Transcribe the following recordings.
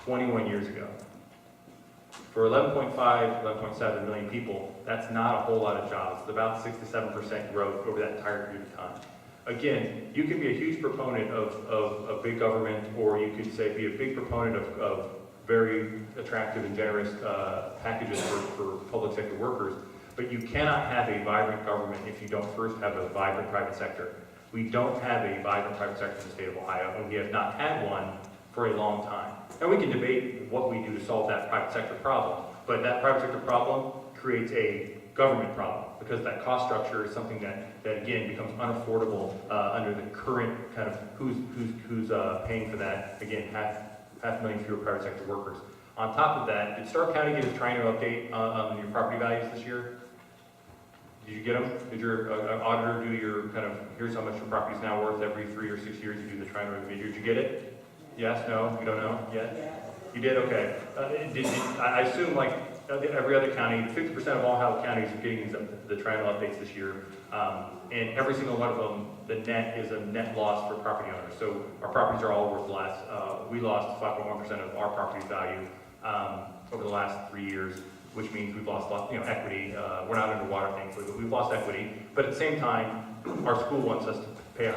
21 years ago. For 11.5, 11.7 million people, that's not a whole lot of jobs. It's about 6 to 7% growth over that entire period of time. Again, you can be a huge proponent of big government, or you could say be a big proponent of very attractive and generous packages for public sector workers, but you cannot have a vibrant government if you don't first have a vibrant private sector. We don't have a vibrant private sector in the state of Ohio, and we have not had one for a long time. And we can debate what we do to solve that private sector problem, but that private sector problem creates a government problem, because that cost structure is something that again becomes unaffordable under the current kind of who's paying for that. Again, half a million fewer private sector workers. On top of that, did Stark County get a triennial update on your property values this year? Did you get them? Did your auditor do your kind of, here's how much your property is now worth every 3 or 6 years? You do the triennial review. Did you get it? Yes? No? You don't know yet? Yeah. You did? Okay. I assume, like every other county, 50% of all Ohio counties are getting the triennial updates this year. And every single one of them, the net is a net loss for property owners. So our properties are all worth less. We lost 5.1% of our property value over the last 3 years, which means we've lost equity. We're not underwater, thankfully, but we've lost equity. But at the same time, our school wants us to pay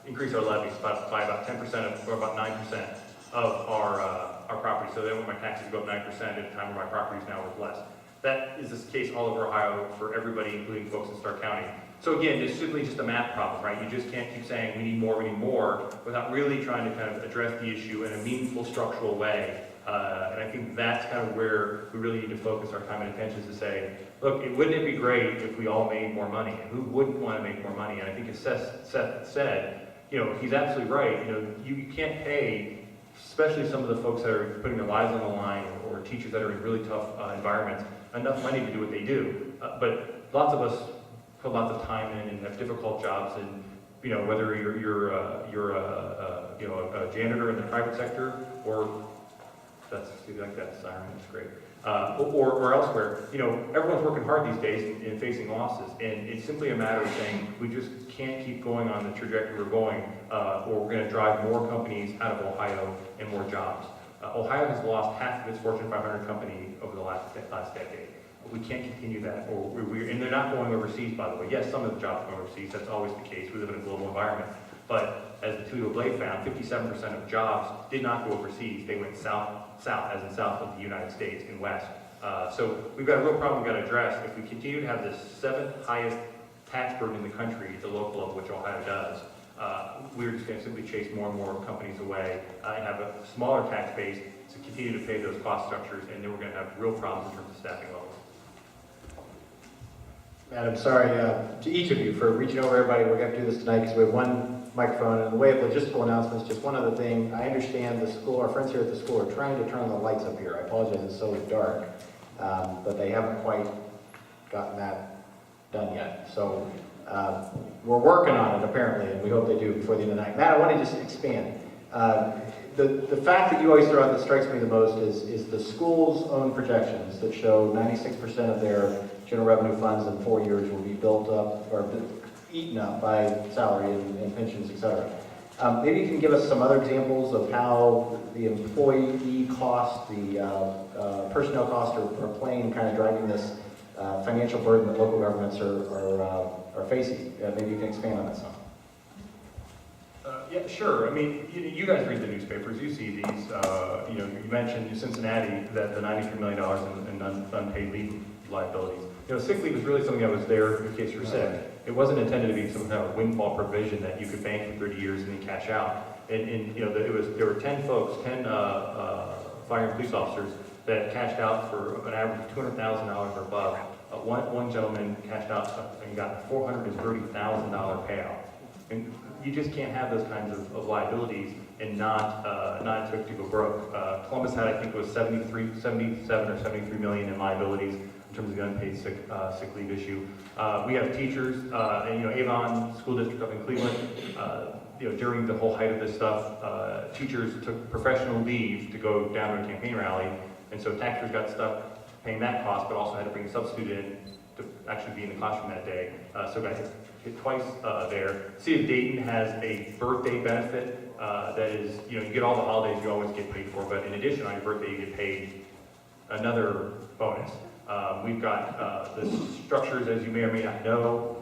increase our levies by about 10% or about 9% of our property. So they want my taxes to go up 9% at a time where my property is now worth less. That is the case all over Ohio for everybody, including folks in Stark County. So again, it's simply just a math problem, right? You just can't keep saying we need more, without really trying to kind of address the issue in a meaningful, structural way. And I think that's kind of where we really need to focus our time and attention, to say, look, wouldn't it be great if we all made more money? And who wouldn't want to make more money? And I think as Seth said, he's absolutely right. You can't pay, especially some of the folks that are putting their lives on the line, or teachers that are in really tough environments, enough money to do what they do. But lots of us put lots of time in and have difficult jobs, and whether you're a janitor in the private sector, or that's like that siren, it's great, or elsewhere. Everyone's working hard these days and facing losses, and it's simply a matter of saying we just can't keep going on the trajectory we're going, or we're going to drive more companies out of Ohio and more jobs. Ohio has lost half of its Fortune 500 company over the last decade. We can't continue that, and they're not going overseas, by the way. Yes, some of the jobs are going overseas. That's always the case. We live in a global environment. But as the Toledo Blade found, 57% of jobs did not go overseas. They went south, as in south of the United States and west. So we've got a real problem we've got to address. If we continue to have the 7th highest tax burden in the country at the local level, which Ohio does, we're just going to simply chase more and more companies away and have a smaller tax base to continue to pay those cost structures, and then we're going to have real problems in terms of staffing levels. Madam, sorry to each of you for reaching over everybody. We're going to do this tonight because we have one microphone. And in the way of logistical announcements, just one other thing. I understand the school, our friends here at the school, are trying to turn the lights up here. I apologize, it's so dark, but they haven't quite gotten that done yet. So we're working on it, apparently, and we hope they do before the end of the night. Matt, I want to just expand. The fact that you always throw out that strikes me the most is the school's own projections that show 96% of their general revenue funds in 4 years will be built up or eaten up by salary and pensions, et cetera. Maybe you can give us some other examples of how the employee costs, the personnel costs are playing, kind of driving this financial burden that local governments are facing. Maybe you can expand on that some. Yeah, sure. I mean, you guys read the newspapers. You see these. You mentioned Cincinnati, that the $93 million in unpaid leave liabilities. Sick leave is really something that was there in case you're sick. It wasn't intended to be some kind of windfall provision that you could bank for 30 years and then cash out. And there were 10 folks, 10 fire and police officers that cashed out for an average of $200,000 or above. One gentleman cashed out and got a $430,000 payout. And you just can't have those kinds of liabilities and not expect to go broke. Columbus had, I think, it was 77 or 73 million in liabilities in terms of the unpaid sick leave issue. We have teachers, and Avon School District up in Cleveland. During the whole height of this stuff, teachers took professional leave to go down to a campaign rally, and so taxpayers got stuck paying that cost, but also had to bring a substitute in to actually be in the classroom that day. So got hit twice there. City of Dayton has a birthday benefit that is, you get all the holidays you always get paid for, but in addition, on your birthday, you get paid another bonus. We've got the structures, as you may or may not know.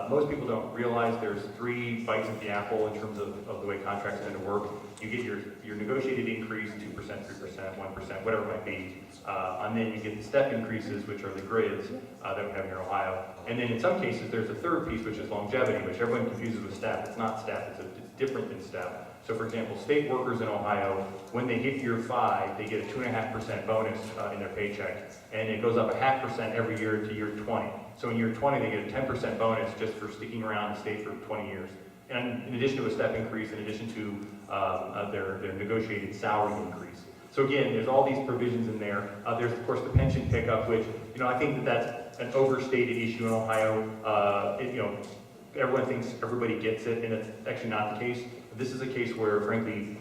Most people don't realize there's 3 bites at the apple in terms of the way contracts tend to work. You get your negotiated increase, 2%, 3%, 1%, whatever it might be. And then you get the step increases, which are the grids that we have here in Ohio. And then in some cases, there's a third piece, which is longevity, which everyone confuses with step. It's not step, it's different than step. So for example, state workers in Ohio, when they hit year 5, they get a 2.5% bonus in their paycheck. And it goes up 0.5% every year to year 20. So in year 20, they get a 10% bonus just for sticking around the state for 20 years. And in addition to a step increase, in addition to their negotiated salary increase. So again, there's all these provisions in there. There's of course the pension pickup, which, I think that's an overstated issue in Ohio. Everyone thinks everybody gets it, and it's actually not the case. This is a case where, frankly,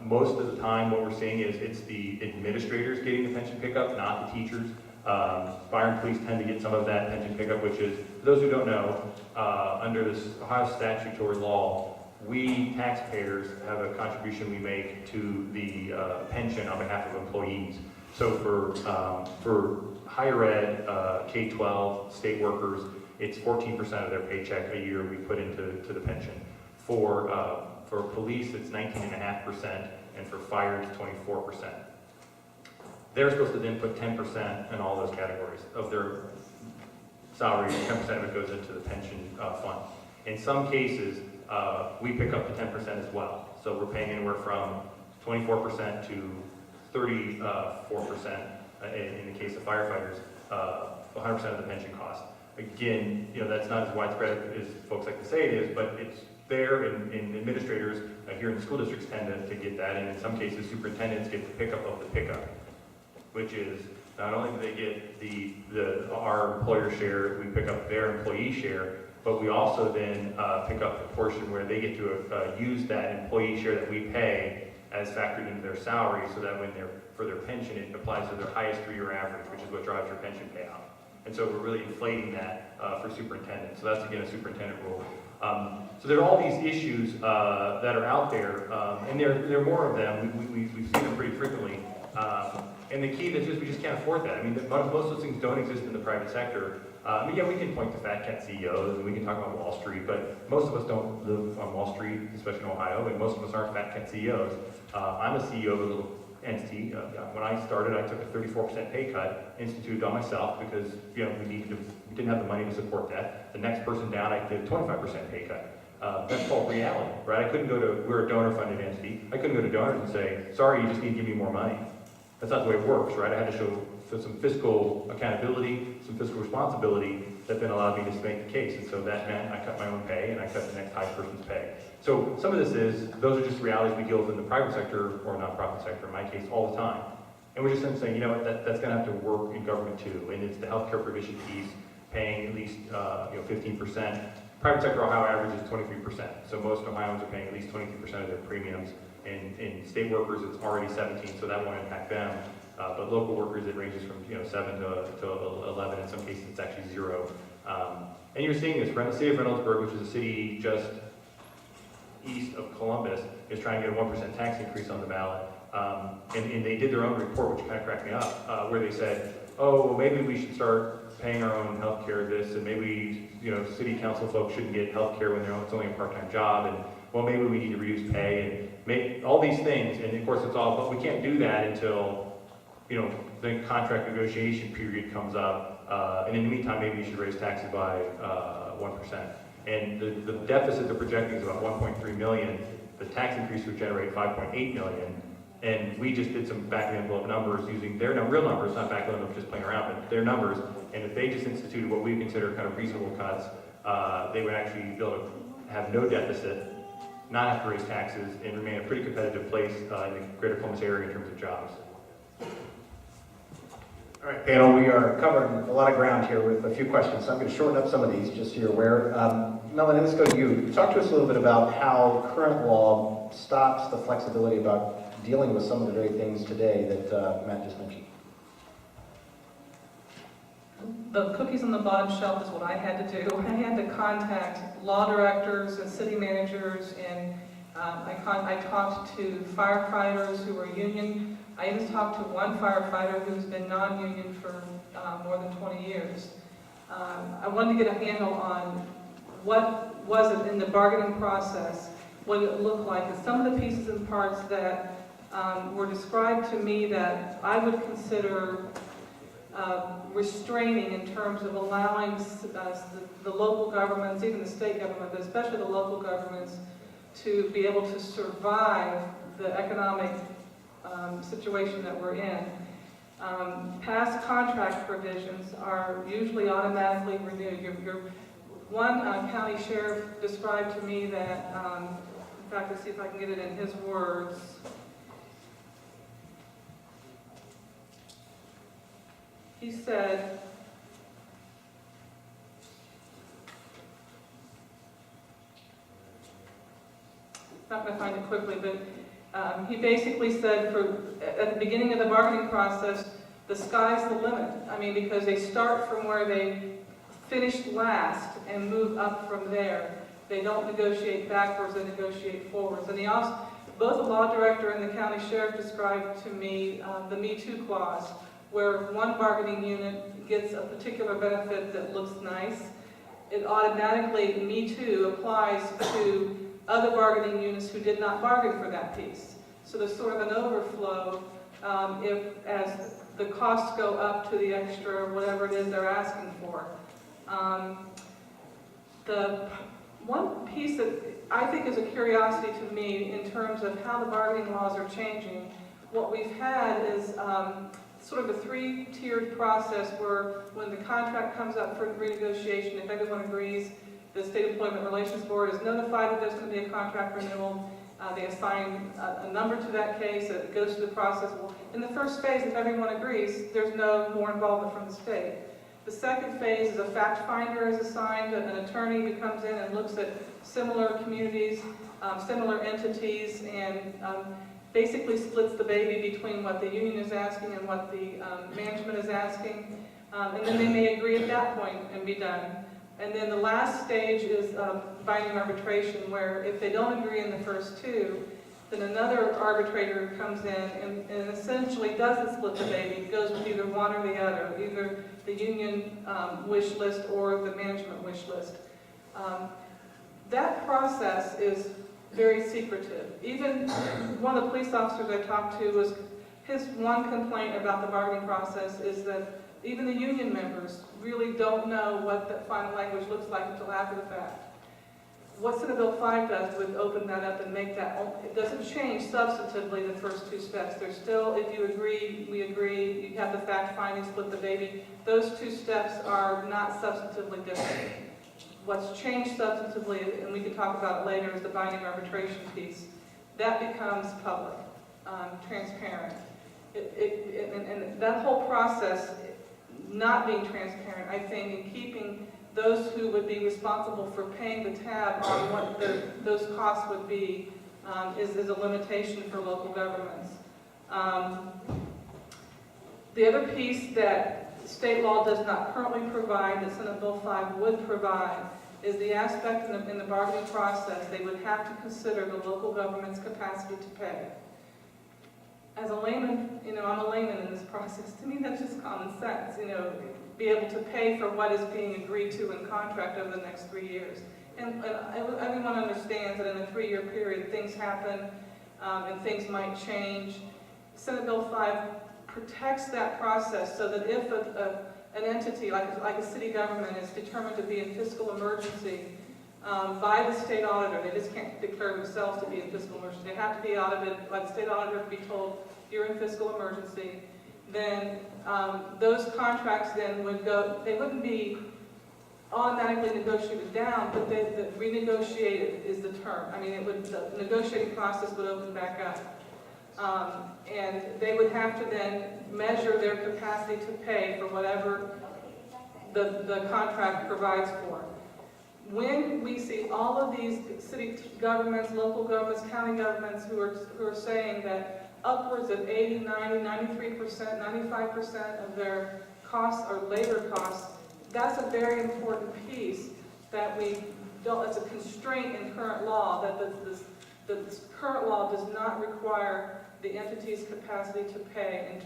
most of the time what we're seeing is it's the administrators getting the pension pickup, not the teachers. Fire and police tend to get some of that pension pickup, which is, for those who don't know, under this Ohio statutory law, we taxpayers have a contribution we make to the pension on behalf of employees. So for higher ed, K-12, state workers, it's 14% of their paycheck a year we put into the pension. For police, it's 19.5%, and for fire, it's 24%. They're supposed to then put 10% in all those categories of their salary. 10% of it goes into the pension fund. In some cases, we pick up the 10% as well. So we're paying anywhere from 24% to 34% in the case of firefighters, 100% of the pension cost. Again, that's not as widespread as folks like to say it is, but it's there, and administrators here in the school districts tend to get that, and in some cases, superintendents get the pickup of the pickup, which is not only do they get our employer share, we pick up their employee share, but we also then pick up the portion where they get to use that employee share that we pay as factored into their salary, so that when for their pension, it applies to their highest 3-year average, which is what drives your pension payout. And so we're really inflating that for superintendents. So that's, again, a superintendent rule. So there are all these issues that are out there, and there are more of them. We've seen them pretty frequently. And the key is just we just can't afford that. I mean, most of those things don't exist in the private sector. We can point to fat cat CEOs, and we can talk about Wall Street, but most of us don't live on Wall Street, especially in Ohio, and most of us aren't fat cat CEOs. I'm a CEO of a little entity. When I started, I took a 34% pay cut, instituted on myself, because we didn't have the money to support that. The next person down, I did a 25% pay cut. That's called reality, right? I couldn't we're a donor-funded entity. I couldn't go to donors and say, sorry, you just need to give me more money. That's not the way it works, right? I had to show some fiscal accountability, some fiscal responsibility that then allowed me to make the case. And so that meant I cut my own pay and I cut the next highest person's pay. So some of those are just realities we deal with in the private sector or nonprofit sector, in my case, all the time. And we're just saying, that's going to have to work in government too. And it's the healthcare provision piece, paying at least 15%. Private sector Ohio average is 23%. So most Ohioans are paying at least 23% of their premiums. In state workers, it's already 17, so that won't impact them. But local workers, it ranges from 7 to 11. In some cases, it's actually 0. And you're seeing this. The city of Reynoldsburg, which is a city just east of Columbus, is trying to get a 1% tax increase on the ballot. And they did their own report, which kind of cracked me up, where they said, oh, well, maybe we should start paying our own health care this, and maybe city council folks shouldn't get health care when it's only a part-time job, and well, maybe we need to reduce pay, and make all these things, and of course but we can't do that until the contract negotiation period comes up, and in the meantime, maybe you should raise taxes by 1%. And the deficit they're projecting is about 1.3 million. The tax increase would generate 5.8 million. And we just did some back-of-the-envelope numbers using their real numbers, not back-of-the-envelope just playing around, but their numbers. And if they just instituted what we consider kind of reasonable cuts, they would actually be able to have no deficit, not have to raise taxes, and remain a pretty competitive place in the greater Columbus area in terms of jobs. All right, panel, we are covering a lot of ground here with a few questions, so I'm going to shorten up some of these just so you're aware. Melanie, let's go to you. Talk to us a little bit about how current law stops the flexibility about dealing with some of the very things today that Matt just mentioned. The cookies on the bottom shelf is what I had to do. I had to contact law directors and city managers and I talked to firefighters who are union. I even talked to one firefighter who's been non-union for more than 20 years. I wanted to get a handle on what was it in the bargaining process, what it looked like, and some of the pieces and parts that were described to me that I would consider restraining in terms of allowing the local governments, even the state government, but especially the local governments, to be able to survive the economic situation that we're in. Past contract provisions are usually automatically renewed. One county sheriff described to me that, in fact, let's see if I can get it in his words. He said, not going to find it quickly, but he basically said at the beginning of the bargaining process, the sky's the limit. I mean, because they start from where they finished last and move up from there. They don't negotiate backwards, they negotiate forwards. And both the law director and the county sheriff described to me the Me Too clause, where one bargaining unit gets a particular benefit that looks nice, it automatically, Me Too, applies to other bargaining units who did not bargain for that piece. So there's sort of an overflow as the costs go up to the extra, whatever it is they're asking for. The one piece that I think is a curiosity to me in terms of how the bargaining laws are changing, what we've had is sort of a three-tiered process where when the contract comes up for renegotiation, if everyone agrees, the State Employment Relations Board is notified that there's going to be a contract renewal. They assign a number to that case. It goes through the process. In the first phase, if everyone agrees, there's no more involvement from the state. The second phase is a fact finder is assigned, an attorney who comes in and looks at similar communities, similar entities, and basically splits the baby between what the union is asking and what the management is asking. And then they may agree at that point and be done. And then the last stage is binding arbitration, where if they don't agree in the first two, then another arbitrator comes in and essentially doesn't split the baby. It goes with either one or the other, either the union wish list or the management wish list. That process is very secretive. Even one of the police officers I talked to was, his one complaint about the bargaining process is that even the union members really don't know what the final language looks like until after the fact. What Senate Bill 5 does would open that up and make that, it doesn't change substantively the first two steps. There's still, if you agree, we agree, you have the fact finding, split the baby. Those two steps are not substantively different. What's changed substantively, and we can talk about it later, is the binding arbitration piece. That becomes public, transparent. And that whole process not being transparent, I think, and keeping those who would be responsible for paying the tab on what those costs would be is a limitation for local governments. The other piece that state law does not currently provide, that Senate Bill 5 would provide, is the aspect in the bargaining process they would have to consider the local government's capacity to pay. As a layman, I'm a layman in this process. To me, that's just common sense, be able to pay for what is being agreed to in contract over the next 3 years. And everyone understands that in a 3-year period, things happen and things might change. Senate Bill 5 protects that process so that if an entity like a city government is determined to be in fiscal emergency by the state auditor, they just can't declare themselves to be in fiscal emergency. They have to be audited by the state auditor to be told you're in fiscal emergency. Then those contracts then would go, they wouldn't be automatically negotiated down, but the renegotiated is the term. I mean, the negotiating process would open back up. And they would have to then measure their capacity to pay for whatever the contract provides for. When we see all of these city governments, local governments, county governments who are saying that upwards of 80, 90, 93%, 95% of their costs are labor costs, that's a very important piece that we don't, it's a constraint in current law that the current law does not require the entity's capacity to pay in